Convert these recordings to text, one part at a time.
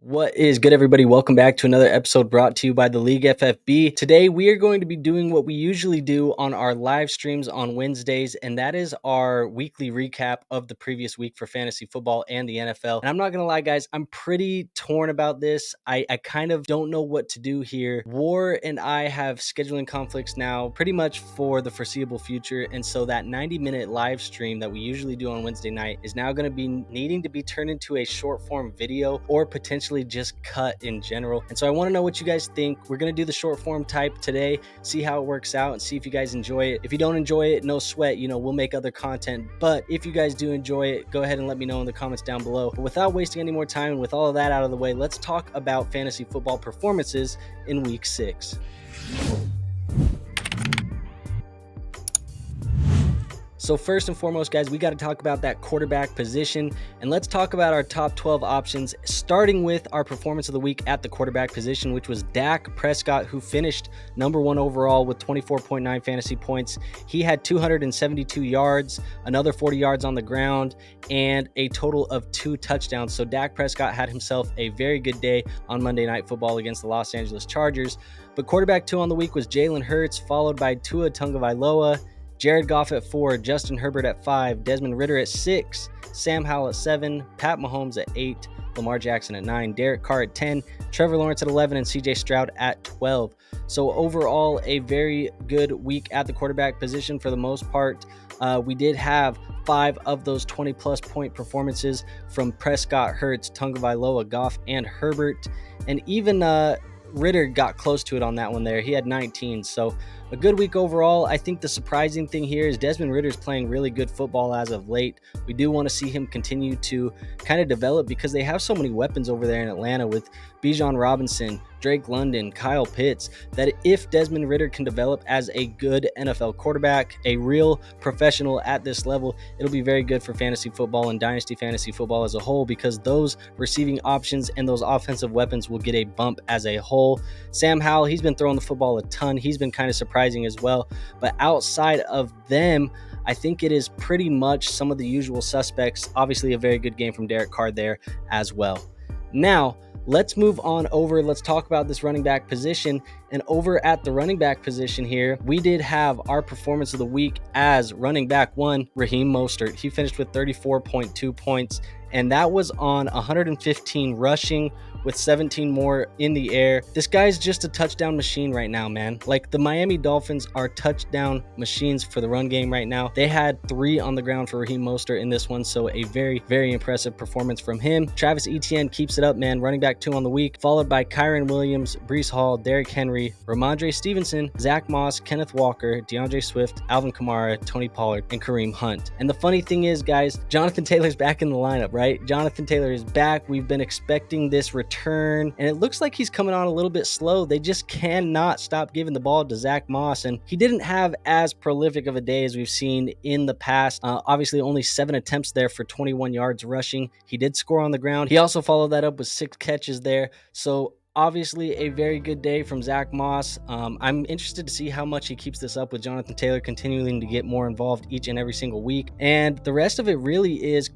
What is good, everybody? Welcome back to another episode brought to you by the League FFB. Today, we are going to be doing what we usually do on our live streams on Wednesdays, and that is our weekly recap of the previous week for fantasy football and the NFL. And I'm not going to lie, guys, I'm pretty torn about this. I kind of don't know what to do here. War and I have scheduling conflicts now pretty much for the foreseeable future, and so that 90-minute live stream that we usually do on Wednesday night is now going to be needing to be turned into a short-form video or potentially just cut in general. And so I want to know what you guys think. We're going to do the short form type today, see how it works out, and see if you guys enjoy it. If you don't enjoy it, no sweat, we'll make other content. But if you guys do enjoy it, go ahead and let me know in the comments down below. But without wasting any more time and with all of that out of the way, let's talk about fantasy football performances in week 6. So first and foremost, guys, we got to talk about that quarterback position, and let's talk about our top 12 options, starting with our performance of the week at the quarterback position, which was Dak Prescott, who finished number 1 overall with 24.9 fantasy points. He had 272 yards, another 40 yards on the ground, and a total of 2 touchdowns. So Dak Prescott had himself a very good day on Monday Night Football against the Los Angeles Chargers. But quarterback 2 on the week was Jalen Hurts, followed by Tua Tagovailoa, Jared Goff at 4, Justin Herbert at 5, Desmond Ridder at 6, Sam Howell at 7, Pat Mahomes at 8, Lamar Jackson at 9, Derek Carr at 10, Trevor Lawrence at 11, and CJ Stroud at 12. So overall, a very good week at the quarterback position for the most part. We did have 5 of those 20-plus point performances from Prescott, Hurts, Tagovailoa, Goff, and Herbert. And even Ridder got close to it on that one there. He had 19, so a good week overall. I think the surprising thing here is Desmond Ridder's playing really good football as of late. We do want to see him continue to kind of develop because they have so many weapons over there in Atlanta with Bijan Robinson, Drake London, Kyle Pitts, that if Desmond Ridder can develop as a good NFL quarterback, a real professional at this level, it'll be very good for fantasy football and dynasty fantasy football as a whole, because those receiving options and those offensive weapons will get a bump as a whole. Sam Howell, he's been throwing the football a ton. He's been kind of surprising as well. But outside of them, I think it is pretty much some of the usual suspects. Obviously, a very good game from Derek Carr there as well. Now, let's move on over. Let's talk about this running back position. And over at the running back position here, we did have our performance of the week as running back 1, Raheem Mostert. He finished with 34.2 points, and that was on 115 rushing with 17 more in the air. This guy's just a touchdown machine right now, man. Like, the Miami Dolphins are touchdown machines for the run game right now. They had 3 on the ground for Raheem Mostert in this one, so a very, very impressive performance from him. Travis Etienne keeps it up, man. Running back 2 on the week, followed by Kyron Williams, Breece Hall, Derrick Henry, Ramondre Stevenson, Zach Moss, Kenneth Walker, DeAndre Swift, Alvin Kamara, Tony Pollard, and Kareem Hunt. And the funny thing is, guys, Jonathan Taylor's back in the lineup, right? Jonathan Taylor is back. We've been expecting this return, and it looks like he's coming on a little bit slow. They just cannot stop giving the ball to Zach Moss, and he didn't have as prolific of a day as we've seen in the past. Obviously, only 7 attempts there for 21 yards rushing. He did score on the ground. He also followed that up with 6 catches there. So obviously, a very good day from Zach Moss. I'm interested to see how much he keeps this up with Jonathan Taylor continuing to get more involved each and every single week. And the rest of it really is,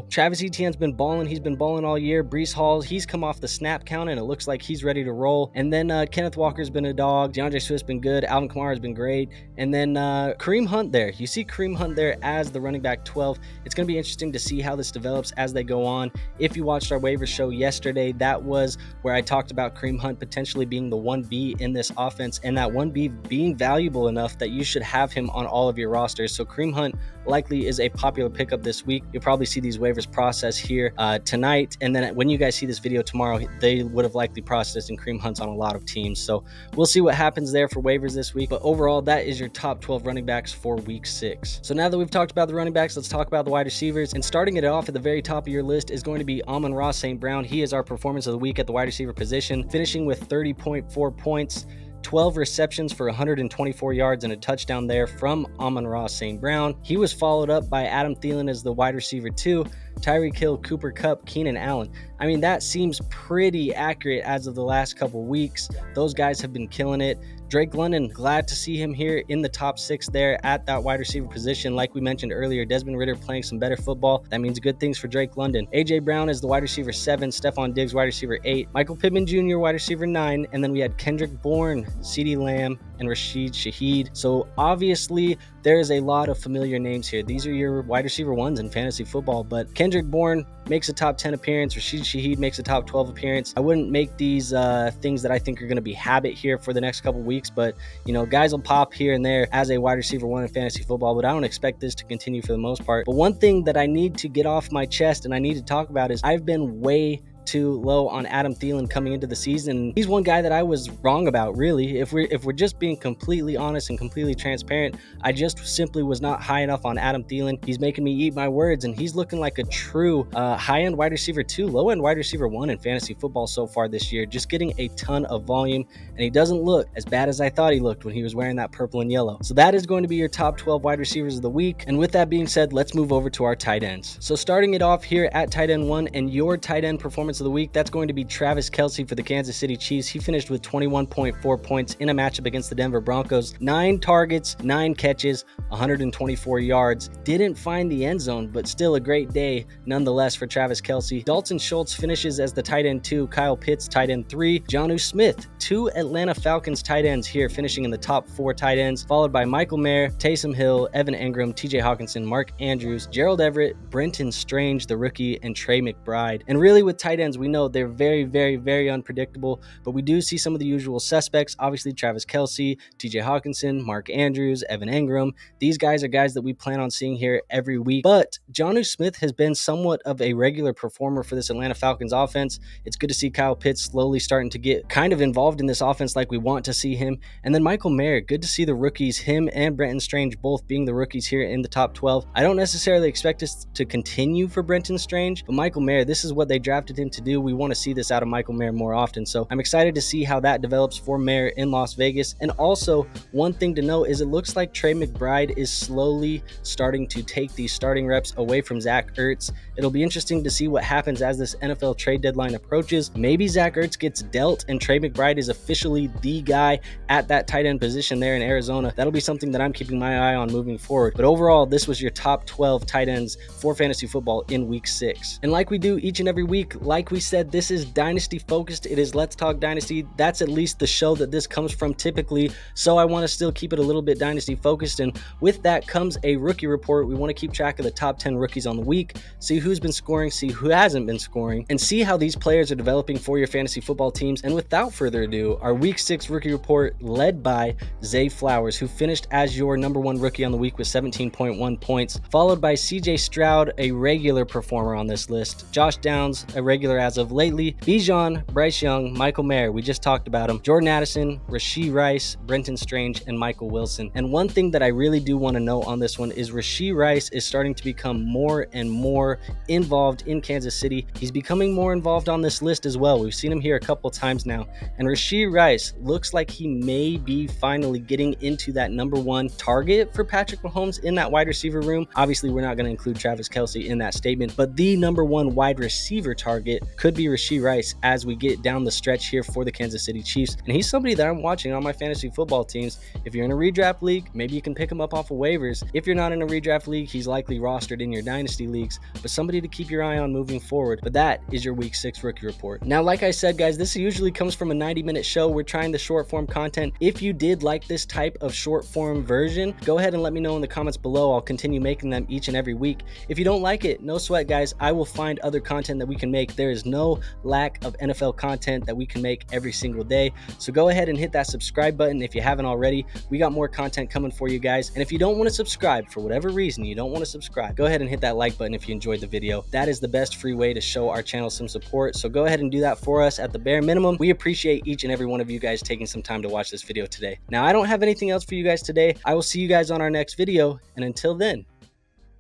Travis Etienne's been balling. He's been balling all year. Breece Hall, he's come off the snap count, and it looks like he's ready to roll. And then Kenneth Walker's been a dog. DeAndre Swift's been good. Alvin Kamara's been great. And then Kareem Hunt there. You see Kareem Hunt there as the running back 12. It's going to be interesting to see how this develops as they go on. If you watched our waiver show yesterday, that was where I talked about Kareem Hunt potentially being the 1B in this offense, and that 1B being valuable enough that you should have him on all of your rosters. So Kareem Hunt likely is a popular pickup this week. You'll probably see these waivers process here tonight, and then when you guys see this video tomorrow, they would have likely processed in Kareem Hunt's on a lot of teams. So we'll see what happens there for waivers this week. But overall, that is your top 12 running backs for week 6. So now that we've talked about the running backs, let's talk about the wide receivers. And starting it off at the very top of your list is going to be Amon-Ra St. Brown. He is our performance of the week at the wide receiver position, finishing with 30.4 points. 12 receptions for 124 yards and a touchdown there from Amon-Ra St. Brown. He was followed up by Adam Thielen as the wide receiver 2, Tyreek Hill, Cooper Kupp, Keenan Allen. I mean, that seems pretty accurate as of the last couple weeks. Those guys have been killing it. Drake London, glad to see him here in the top 6 there at that wide receiver position. Like we mentioned earlier, Desmond Ridder playing some better football. That means good things for Drake London. AJ Brown is the wide receiver 7, Stephon Diggs wide receiver 8, Michael Pittman Jr. wide receiver 9, and then we had Kendrick Bourne, CeeDee Lamb, and Rashid Shaheed. So obviously there is a lot of familiar names here. These are your wide receiver 1s in fantasy football, but Kendrick Bourne makes a top 10 appearance. Rashid Shaheed makes a top 12 appearance. I wouldn't make these things that I think are going to be habit here for the next couple weeks, but you know, guys will pop here and there as a wide receiver 1 in fantasy football, but I don't expect this to continue for the most part. But one thing that I need to get off my chest and I need to talk about is I've been way too low on Adam Thielen coming into the season. He's one guy that I was wrong about, really. If we're just being completely honest and completely transparent, I just simply was not high enough on Adam Thielen. He's making me eat my words, and he's looking like a true high-end wide receiver 2, low-end wide receiver 1 in fantasy football so far this year, just getting a ton of volume, and he doesn't look as bad as I thought he looked when he was wearing that purple and yellow. So that is going to be your top 12 wide receivers of the week, and with that being said, let's move over to our tight ends. So starting it off here at tight end 1, and your tight end performance of the week, that's going to be Travis Kelce for the Kansas City Chiefs. He finished with 21.4 points in a matchup against the Denver Broncos. 9 targets, 9 catches, 124 yards. Didn't find the end zone, but still a great day nonetheless for Travis Kelce. Dalton Schultz finishes as the tight end 2, Kyle Pitts tight end 3, Jonnu Smith, 2 Atlanta Falcons tight ends here finishing in the top 4 tight ends, followed by Michael Mayer, Taysom Hill, Evan Engram, TJ Hawkinson, Mark Andrews, Gerald Everett, Brenton Strange, the rookie, and Trey McBride. And really with tight ends, we know they're very, very, very unpredictable, but we do see some of the usual suspects. Obviously, Travis Kelce, TJ Hawkinson, Mark Andrews, Evan Engram. These guys are guys that we plan on seeing here every week. But Jonnu Smith has been somewhat of a regular performer for this Atlanta Falcons offense. It's good to see Kyle Pitts slowly starting to get kind of involved in this offense like we want to see him. And then Michael Mayer, good to see the rookies, him and Brenton Strange both being the rookies here in the top 12. I don't necessarily expect this to continue for Brenton Strange, but Michael Mayer, this is what they drafted him to do. We want to see this out of Michael Mayer more often. So I'm excited to see how that develops for Mayer in Las Vegas. And also, one thing to note is it looks like Trey McBride is slowly starting to take these starting reps away from Zach Ertz. It'll be interesting to see what happens as this NFL trade deadline approaches. Maybe Zach Ertz gets dealt and Trey McBride is officially the guy at that tight end position there in Arizona. That'll be something that I'm keeping my eye on moving forward. But overall, this was your top 12 tight ends for fantasy football in week 6. And like we do each and every week, like we said, this is Dynasty focused. It is Let's Talk Dynasty. That's at least the show that this comes from typically. So I want to still keep it a little bit Dynasty focused. And with that comes a rookie report. We want to keep track of the top 10 rookies on the week, see who's been scoring, see who hasn't been scoring, and see how these players are developing for your fantasy football teams. And without further ado, our week 6 rookie report led by Zay Flowers, who finished as your number 1 rookie on the week with 17.1 points, followed by CJ Stroud, a regular performer on this list, Josh Downs, a regular as of lately, Bijan, Bryce Young, Michael Mayer, we just talked about him, Jordan Addison, Rashee Rice, Brenton Strange, and Michael Wilson. And one thing that I really do want to know on this one is Rashee Rice is starting to become more and more involved in Kansas City. He's becoming more involved on this list as well. We've seen him here a couple times now. And Rashee Rice looks like he may be finally getting into that number 1 target for Patrick Mahomes in that wide receiver room. Obviously, we're not going to include Travis Kelce in that statement, but the number 1 wide receiver target could be Rashee Rice as we get down the stretch here for the Kansas City Chiefs. And he's somebody that I'm watching on my fantasy football teams. If you're in a redraft league, maybe you can pick him up off of waivers. If you're not in a redraft league, he's likely rostered in your dynasty leagues, but somebody to keep your eye on moving forward. But that is your week 6 rookie report. Now, like I said, guys, this usually comes from a 90-minute show. We're trying the short form content. If you did like this type of short form version, go ahead and let me know in the comments below. I'll continue making them each and every week. If you don't like it, no sweat, guys. I will find other content that we can make. There is no lack of NFL content that we can make every single day. So go ahead and hit that subscribe button if you haven't already. We got more content coming for you guys. And if you don't want to subscribe, for whatever reason you don't want to subscribe, go ahead and hit that like button if you enjoyed the video. That is the best free way to show our channel some support. So go ahead and do that for us at the bare minimum. We appreciate each and every one of you guys taking some time to watch this video today. Now, I don't have anything else for you guys today. I will see you guys on our next video. And until then,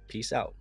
peace out.